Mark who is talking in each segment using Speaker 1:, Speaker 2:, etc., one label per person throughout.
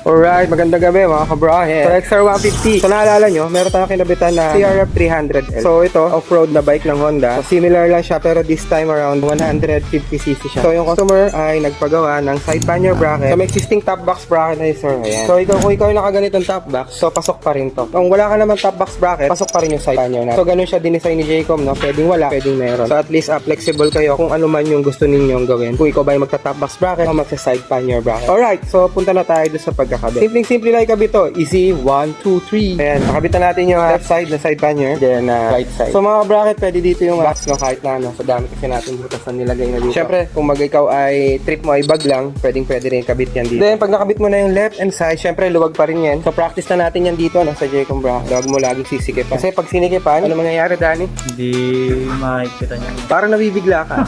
Speaker 1: Alright, magandang gabi mga kabrahe. So XR150. So naalala nyo, meron tayong kinabitan na CRF 300L. So ito, off-road na bike ng Honda. So similar lang siya pero this time around 150cc siya. So yung customer ay nagpagawa ng side pannier bracket. So may existing top box bracket na yun, sir. Ayan. So kung ikaw yung nakaganitong top box, so pasok pa rin to. Kung wala ka naman top box bracket, pasok pa rin yung side pannier na. So ganun siya dinesign ni Jaycom, no? Pwedeng wala, pwedeng meron. So at least flexible kayo kung ano man yung gusto ninyong gawin. Kung ikaw ba yung magta-top box bracket o magsa-side pannier bracket. Alright, so punta na tayo doon sa pagkakabit. Simple lang ikabit to. Easy, 1, 2, 3. Ayan, nakabitan natin yung left side na side pannier, then right side. So mga bracket, pwede dito yung box, no? Kahit na ano. So dami kasi natin butas na nilagay na dito. Siyempre, kung ikaw ay trip mo ay bag lang, pwede rin kabit yan dito. Then pag nakabit mo na yung left and side, siyempre luwag pa rin yan. So practice na natin yan dito, no? Sa Jaycom bracket. Huwag mo laging sisikipan. Kasi pag sinikipan, ano mangyayari, Danny?
Speaker 2: Hindi makikita niya.
Speaker 1: Parang nabibigla ka.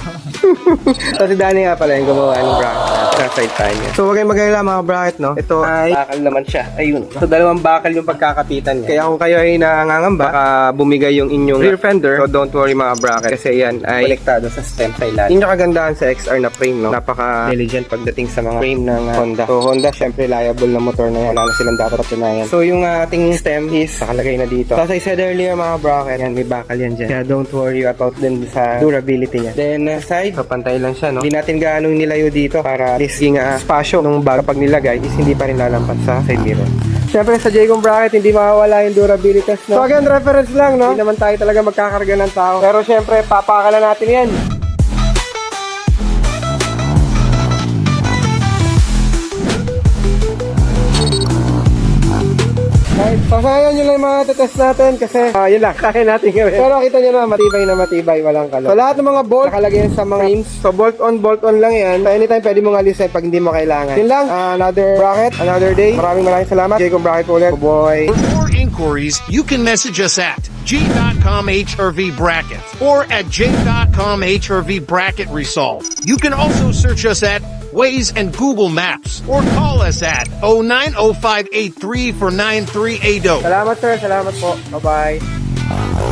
Speaker 1: So si Danny nga pala yung gumawa ng bracket sa side pannier. So huwag kayong mag-alala mga bracket, no? Ito ay bakal naman siya. Ayun. So dalawang bakal yung pagkakapitan niya. Kaya kung kayo ay nangangamba, baka bumigay yung inyong rear fender. So don't worry mga bracket. Kasi yan ay konektado sa stem sa ilalim. Yun yung kagandahan sa XR na frame, no? Napaka-diligent pagdating sa mga frame ng Honda. So Honda, syempre liable na motor na yan. Wala na silang dapat patunayan. So yung ating stem is nakalagay na dito. So as I said earlier mga bracket, yan may bakal yan dyan. Kaya don't worry about din sa durability niya. Then side, so pantay lang siya, no? Hindi natin gaanong nilayo dito para listing spasyo ng bag kapag nilagay is hindi pa rin lalampas sa side mirror. Siyempre sa Jaycom bracket, hindi mawawala yung durability. No? So again, reference lang, no? Hindi naman tayo talaga magkakarga ng tao. Pero siyempre, papakalan natin yan. So sayang yun lang yung mga test natin kasi yun lang, kaya natin gawin. Pero kita nyo na matibay, walang kalot. So lahat ng mga bolt nakalagay sa mga frames. So bolt on lang yan. So anytime pwede mo alisin pag hindi mo kailangan. Yun lang, another bracket, another day. Maraming salamat. Jaycom bracket po ulit. Boy.
Speaker 3: For more inquiries, you can message us at J.com HRV Bracket or at J.com HRV Bracket Resolve. You can also search us at Waze and Google Maps or call us at 090583 for 9380.
Speaker 1: Salamat sir, salamat po. Bye-bye.